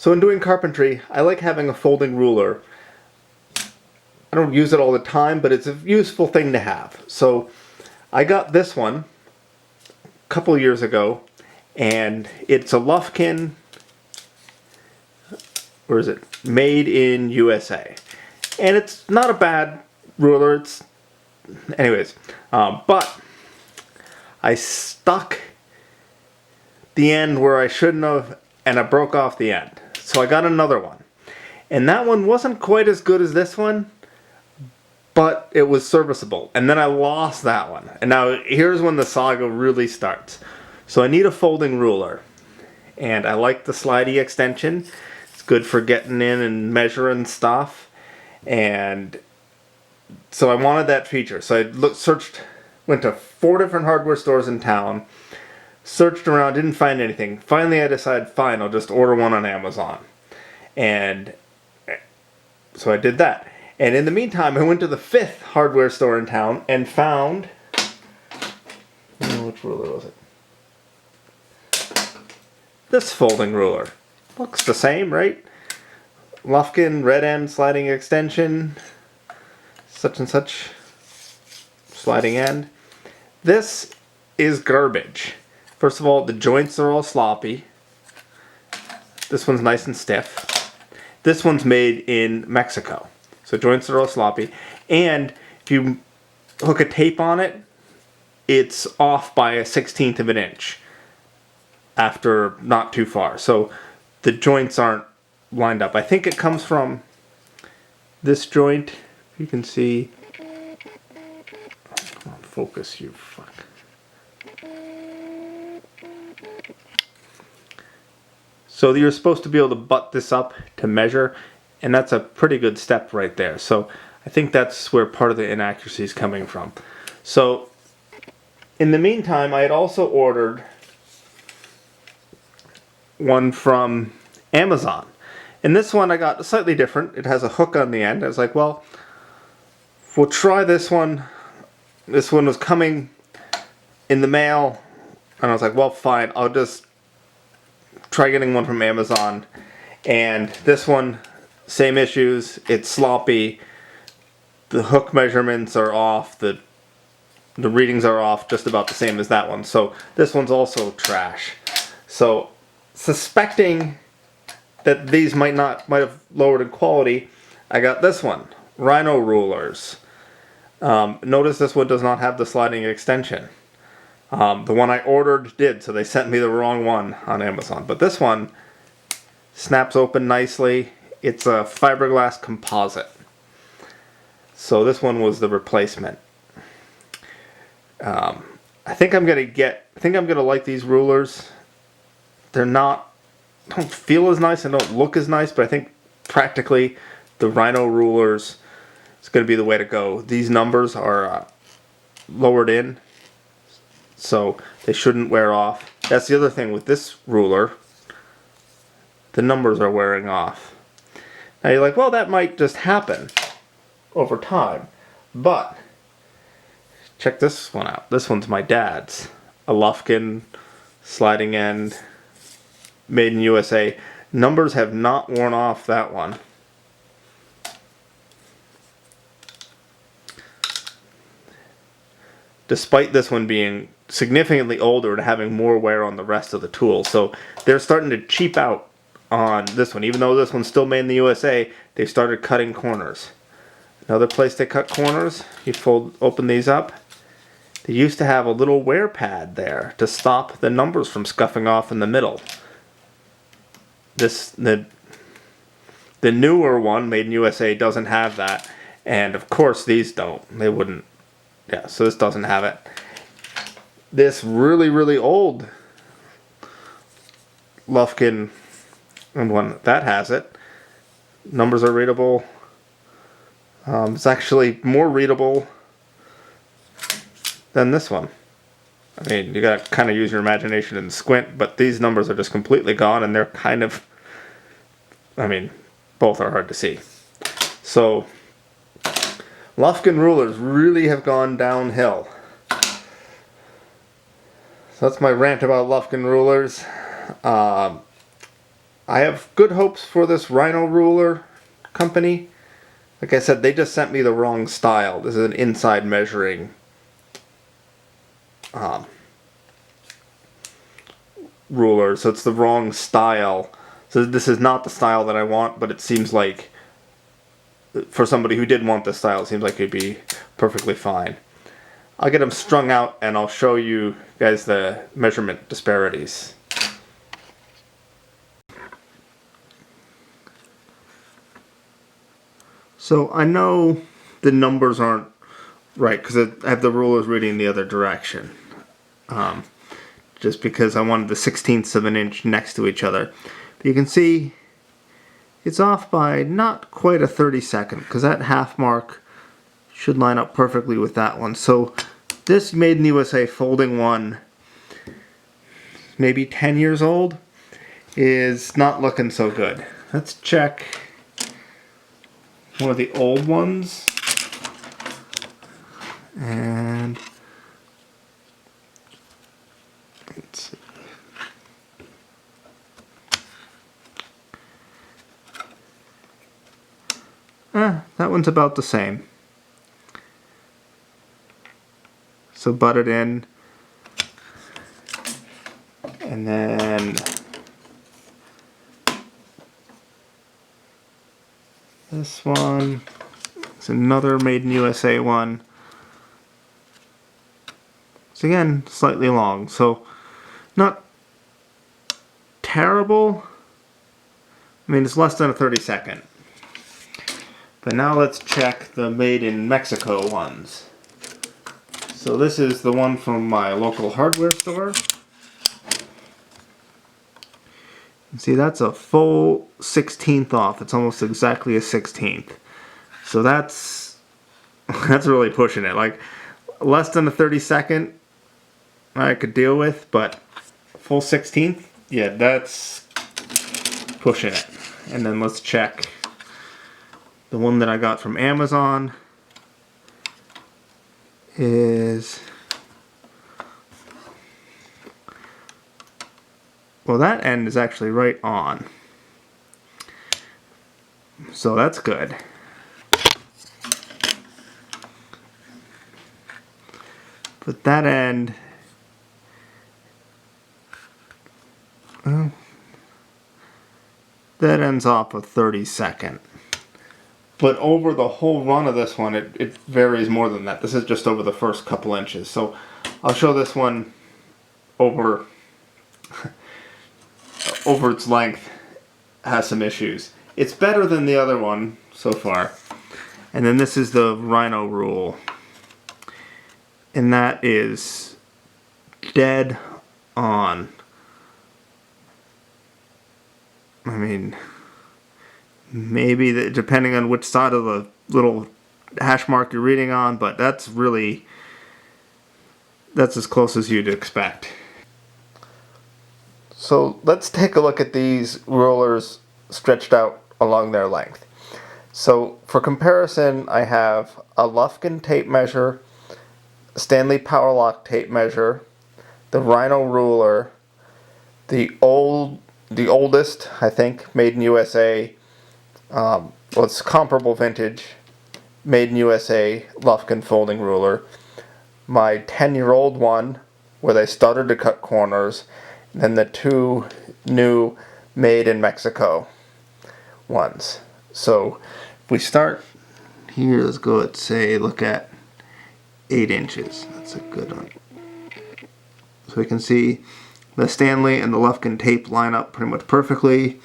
So in doing carpentry, I like having a folding ruler. I don't use it all the time, but it's a useful thing to have. So I got this one a couple years ago, and it's a Lufkin, or is it, made in USA. And it's not a bad ruler, but I stuck the end where I shouldn't have, and I broke off the end. So I got another one. And that one wasn't quite as good as this one, but it was serviceable. And then I lost that one. And now here's when the saga really starts. So I need a folding ruler. And I like the slidey extension. It's good for getting in and measuring stuff. And so I wanted that feature. So I went to 4 different hardware stores in town, searched around, didn't find anything. Finally I decided, fine, I'll just order one on Amazon. And so I did that. And in the meantime, I went to the 5th hardware store in town and found, which ruler was it? This folding ruler. Looks the same, right? Lufkin, red end, sliding extension, such and such, sliding end. This is garbage. First of all, the joints are all sloppy. This one's nice and stiff. This one's made in Mexico. So joints are all sloppy. And if you hook a tape on it, it's off by a 1/16 of an inch after not too far. So the joints aren't lined up. I think it comes from this joint. You can see. Come on, focus, you fuck. So you're supposed to be able to butt this up to measure, and that's a pretty good step right there. So I think that's where part of the inaccuracy is coming from. So in the meantime, I had also ordered one from Amazon. And this one I got slightly different. It has a hook on the end. I was like, well, we'll try this one. This one was coming in the mail. And I was like, well, fine. I'll just try getting one from Amazon. And this one, same issues. It's sloppy. The hook measurements are off. The readings are off, just about the same as that one. So this one's also trash. So suspecting that these might have lowered in quality, I got this one, Rhino rulers. Notice this one does not have the sliding extension. The one I ordered did, so they sent me the wrong one on Amazon. But this one snaps open nicely. It's a fiberglass composite. So this one was the replacement. I think I'm gonna like these rulers. Don't feel as nice and don't look as nice, but I think practically the Rhino rulers is going to be the way to go. These numbers are lowered in, so they shouldn't wear off. That's the other thing with this ruler. The numbers are wearing off. Now you're like, well, that might just happen over time, but check this one out. This one's my dad's. A Lufkin sliding end, made in USA. Numbers have not worn off that one. Despite this one being significantly older and having more wear on the rest of the tool. So they're starting to cheap out on this one. Even though this one's still made in the USA, they started cutting corners. Another place they cut corners, you open these up. They used to have a little wear pad there to stop the numbers from scuffing off in the middle. The newer one, made in USA, doesn't have that. And of course these don't. They wouldn't. Yeah, so this doesn't have it. This really, really old Lufkin one, that has it. Numbers are readable. It's actually more readable than this one. I mean, you gotta kind of use your imagination and squint, but these numbers are just completely gone, and they're kind of, I mean, both are hard to see. So, Lufkin rulers really have gone downhill. So that's my rant about Lufkin rulers. I have good hopes for this Rhino Ruler company. Like I said, they just sent me the wrong style. This is an inside measuring ruler, so it's the wrong style. So this is not the style that I want, but it seems like for somebody who did want this style, it seems like it'd be perfectly fine. I'll get them strung out and I'll show you guys the measurement disparities. So I know the numbers aren't right because I have the rulers reading the other direction. Just because I wanted the 16ths of an inch next to each other. But you can see it's off by not quite a 32nd because that half mark should line up perfectly with that one. So this Made in the USA folding one, maybe 10 years old, is not looking so good. Let's check one of the old ones. And let's see. That one's about the same. So butt it in, and then this one is another Made in USA one. It's again slightly long, so not terrible. I mean, it's less than a 32nd. But now let's check the Made in Mexico ones. So this is the one from my local hardware store. See, that's a full 16th off. It's almost exactly a 16th. So that's really pushing it. Like, less than a 32nd I could deal with, but full 16th, yeah, that's pushing it. And then let's check the one that I got from Amazon is, well, that end is actually right on. So that's good. But that end, well, that ends off a 32nd. But over the whole run of this one, it varies more than that. This is just over the first couple inches. So I'll show this one over its length has some issues. It's better than the other one so far. And then this is the Rhino Rule. And that is dead on. I mean, maybe depending on which side of the little hash mark you're reading on, but that's as close as you'd expect. So let's take a look at these rulers stretched out along their length. So for comparison, I have a Lufkin tape measure, Stanley Powerlock tape measure, the Rhino ruler, the oldest, I think, Made in USA, well, it's comparable vintage, Made in USA Lufkin folding ruler, my 10-year-old one where they started to cut corners, and then the two new Made in Mexico ones. So if we start here, let's go at, say, look at 8 inches. That's a good one. So we can see the Stanley and the Lufkin tape line up pretty much perfectly.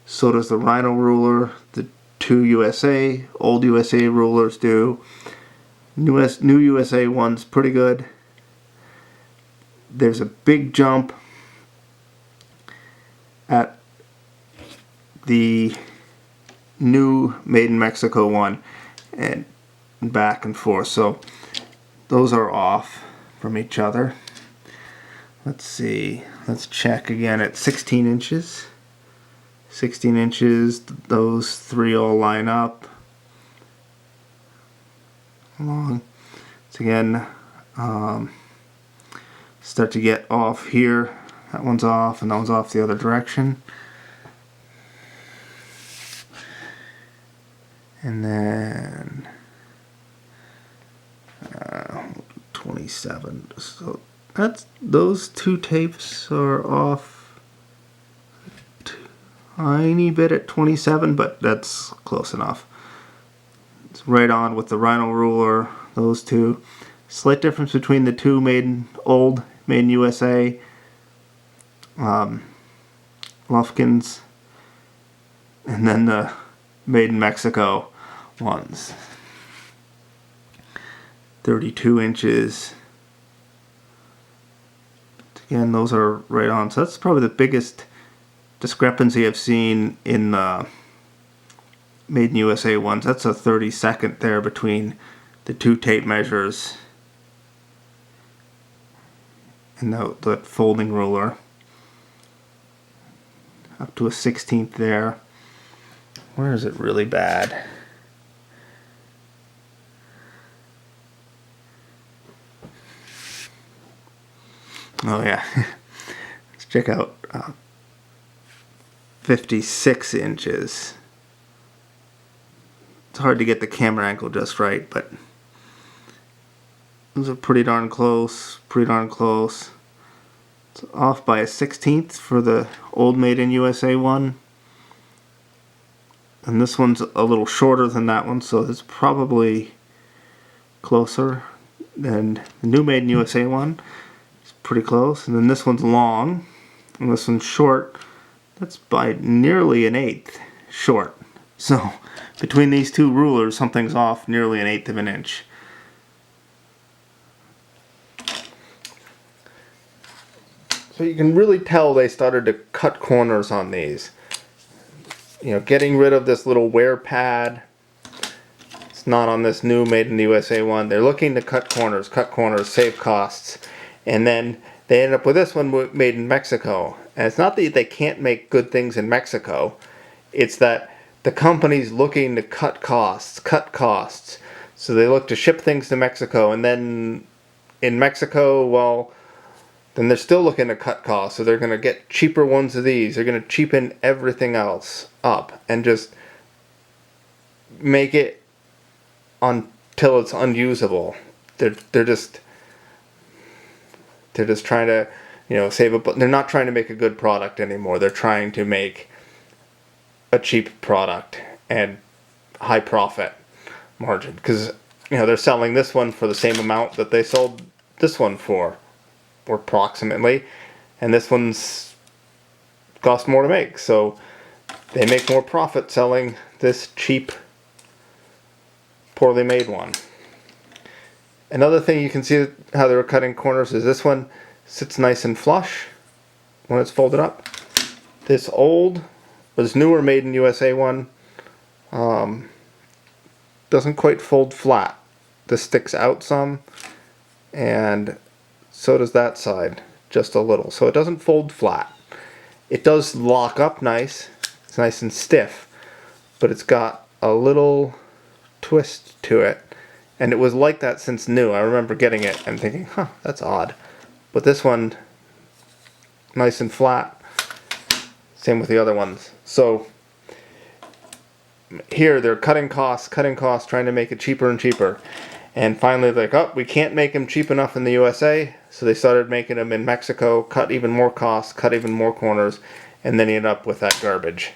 So does the Rhino ruler. The two USA, old USA rulers do. New USA one's pretty good. There's a big jump at the new Made in Mexico one, and back and forth. So those are off from each other. Let's see. Let's check again at 16 inches. 16 inches, those three all line up. Along. So again, start to get off here. That one's off, and that one's off the other direction. And then 27. So that's, those two tapes are off a tiny bit at 27, but that's close enough. It's right on with the Rhino ruler, those two. Slight difference between the two made in USA. Lufkins, and then the made in Mexico ones. 32 inches. Again, those are right on. So that's probably the biggest discrepancy I've seen in the made in USA ones. That's a 32nd there between the two tape measures and the folding ruler. Up to a 16th there. Where is it really bad? Oh yeah. Let's check out 56 inches. It's hard to get the camera angle just right, but those are pretty darn close. Pretty darn close. It's off by a 16th for the old made in USA one. And this one's a little shorter than that one, so it's probably closer than the new made in USA one. It's pretty close. And then this one's long, and this one's short. That's by nearly an eighth short. So between these two rulers, something's off nearly an eighth of an inch. So you can really tell they started to cut corners on these. You know, getting rid of this little wear pad. It's not on this new made in the USA one. They're looking to cut corners, save costs. And then they end up with this one made in Mexico. And it's not that they can't make good things in Mexico. It's that the company's looking to cut costs. So they look to ship things to Mexico, and then in Mexico, well, then they're still looking to cut costs. So they're going to get cheaper ones of these. They're going to cheapen everything else up and just make it until it's unusable. They're just trying to, you know, save it, but they're not trying to make a good product anymore. They're trying to make a cheap product and high profit margin, because, you know, they're selling this one for the same amount that they sold this one for, or approximately, and this one's cost more to make, so they make more profit selling this cheap, poorly made one. Another thing you can see how they were cutting corners is this one sits nice and flush when it's folded up. This newer made in USA one doesn't quite fold flat. This sticks out some, and so does that side, just a little. So it doesn't fold flat. It does lock up nice. It's nice and stiff, but it's got a little twist to it. And it was like that since new. I remember getting it and thinking, huh, that's odd. But this one, nice and flat. Same with the other ones. So here they're cutting costs, trying to make it cheaper and cheaper. And finally they're like, oh, we can't make them cheap enough in the USA. So they started making them in Mexico, cut even more costs, cut even more corners, and then you end up with that garbage.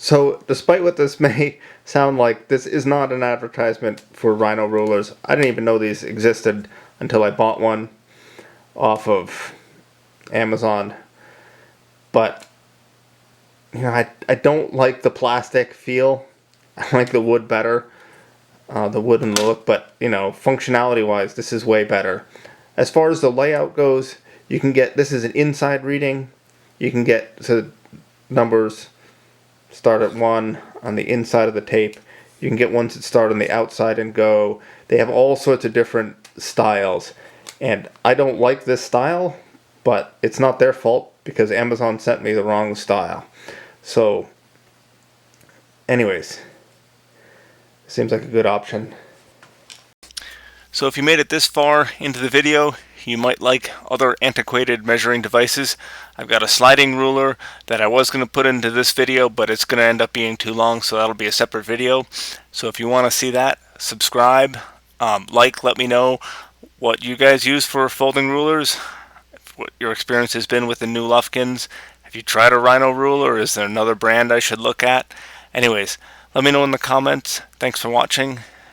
So despite what this may sound like, this is not an advertisement for Rhino rulers. I didn't even know these existed until I bought one off of Amazon. But, you know, I don't like the plastic feel. I like the wood better. The wood and the look, but, you know, functionality wise, this is way better. As far as the layout goes, you can get, this is an inside reading. You can get to numbers start at 1 on the inside of the tape. You can get ones that start on the outside and go. They have all sorts of different styles, and I don't like this style, but it's not their fault because Amazon sent me the wrong style. So anyways, seems like a good option. So if you made it this far into the video, you might like other antiquated measuring devices. I've got a sliding ruler that I was going to put into this video, but it's going to end up being too long, so that'll be a separate video. So if you want to see that, subscribe, let me know what you guys use for folding rulers, what your experience has been with the new Lufkins. Have you tried a Rhino ruler, or is there another brand I should look at? Anyways, let me know in the comments. Thanks for watching.